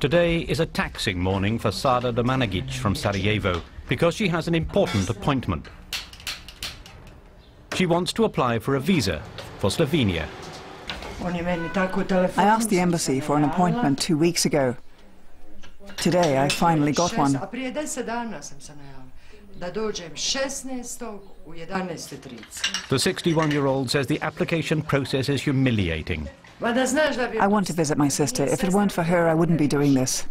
Today is a taxing morning for Sada Domanagic from Sarajevo because she has an important appointment. She wants to apply for a visa for Slovenia. I asked the embassy for an appointment 2 weeks ago. Today I finally got one. The 61-year-old says the application process is humiliating. I want to visit my sister. If it weren't for her, I wouldn't be doing this.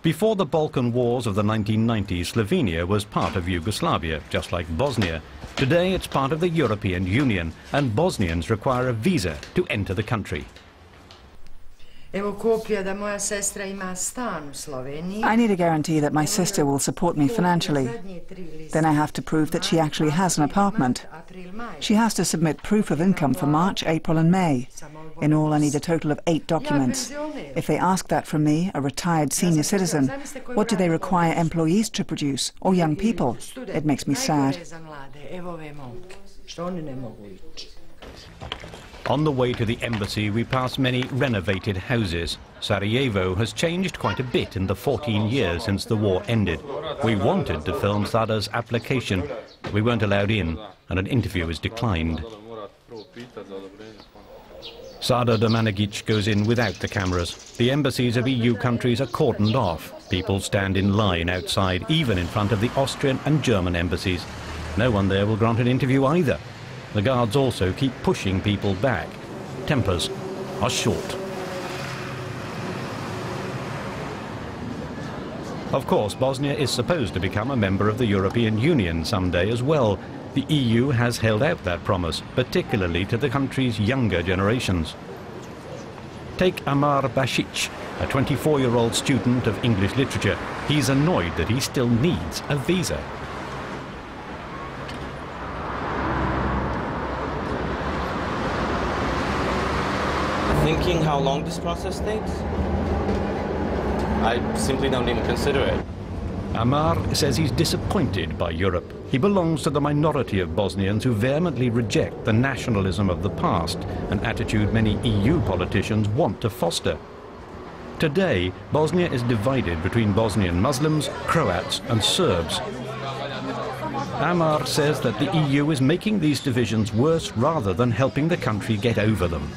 Before the Balkan Wars of the 1990s, Slovenia was part of Yugoslavia, just like Bosnia. Today it's part of the European Union, and Bosnians require a visa to enter the country. I need a guarantee that my sister will support me financially. Then I have to prove that she actually has an apartment. She has to submit proof of income for March, April and May. In all, I need a total of 8 documents. If they ask that from me, a retired senior citizen, what do they require employees to produce, or young people? It makes me sad. On the way to the embassy, we pass many renovated houses. Sarajevo has changed quite a bit in the 14 years since the war ended. We wanted to film Sada's application. We weren't allowed in, and an interview was declined. Sada Domanagic goes in without the cameras. The embassies of EU countries are cordoned off. People stand in line outside, even in front of the Austrian and German embassies. No one there will grant an interview either. The guards also keep pushing people back. Tempers are short. Of course, Bosnia is supposed to become a member of the European Union someday as well. The EU has held out that promise, particularly to the country's younger generations. Take Amar Basic, a 24-year-old student of English literature. He's annoyed that he still needs a visa. Thinking how long this process takes, I simply don't even consider it. Amar says he's disappointed by Europe. He belongs to the minority of Bosnians who vehemently reject the nationalism of the past, an attitude many EU politicians want to foster. Today, Bosnia is divided between Bosnian Muslims, Croats and Serbs. Amar says that the EU is making these divisions worse rather than helping the country get over them.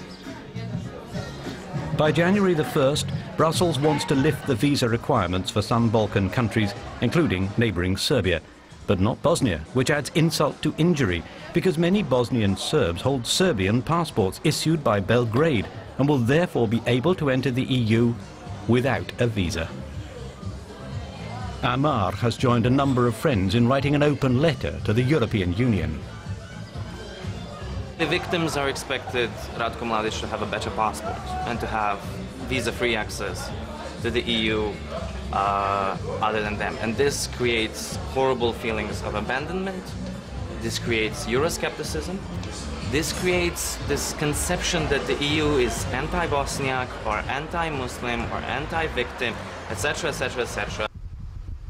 By January the 1st, Brussels wants to lift the visa requirements for some Balkan countries, including neighbouring Serbia, but not Bosnia, which adds insult to injury, because many Bosnian Serbs hold Serbian passports issued by Belgrade and will therefore be able to enter the EU without a visa. Amar has joined a number of friends in writing an open letter to the European Union. The victims are expected, Ratko Mladic, to have a better passport and to have visa-free access to the EU other than them. And this creates horrible feelings of abandonment. This creates Euroscepticism. This creates this conception that the EU is anti-Bosniak or anti-Muslim or anti-victim, etc., etc., etc.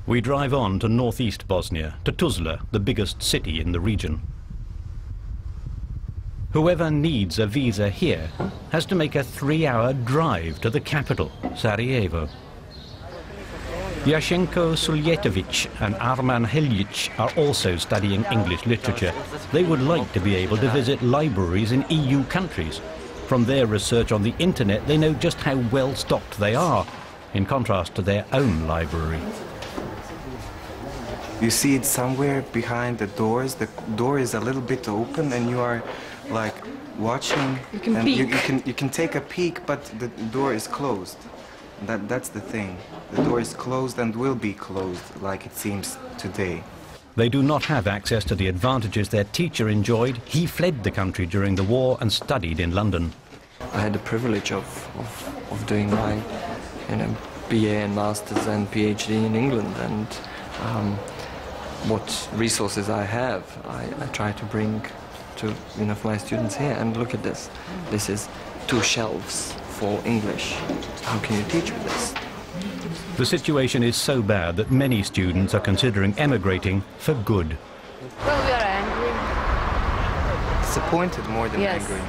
We drive on to northeast Bosnia, to Tuzla, the biggest city in the region. Whoever needs a visa here has to make a 3-hour drive to the capital, Sarajevo. Yashenko Suljetovic and Arman Heljic are also studying English literature. They would like to be able to visit libraries in EU countries. From their research on the internet, they know just how well stocked they are, in contrast to their own library. You see it somewhere behind the doors. The door is a little bit open and you are like watching, you can and peek. you can take a peek, but the door is closed. That's the thing. The door is closed and will be closed, like it seems today. They do not have access to the advantages their teacher enjoyed. He fled the country during the war and studied in London. I had the privilege of doing my BA and Masters and PhD in England, and what resources I have, I try to bring to my students here. And look at this. This is 2 shelves for English. How can you teach with this? The situation is so bad that many students are considering emigrating for good. Well, we are angry. Disappointed more than Yes. angry.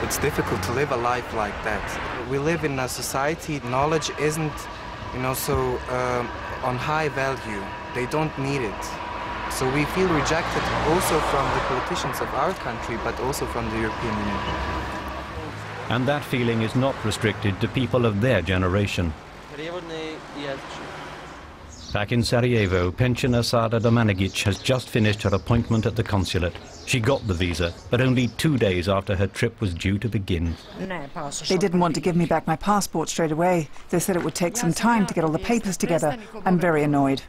It's difficult to live a life like that. We live in a society, knowledge isn't, so on high value. They don't need it. So we feel rejected also from the politicians of our country, but also from the European Union. And that feeling is not restricted to people of their generation. Back in Sarajevo, pensioner Sada Domanigic has just finished her appointment at the consulate. She got the visa, but only 2 days after her trip was due to begin. They didn't want to give me back my passport straight away. They said it would take some time to get all the papers together. I'm very annoyed.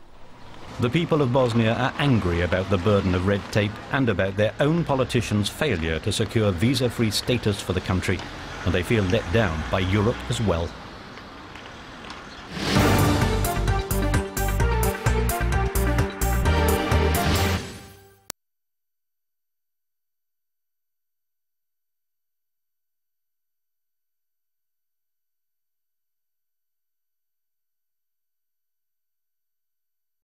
The people of Bosnia are angry about the burden of red tape and about their own politicians' failure to secure visa-free status for the country, and they feel let down by Europe as well.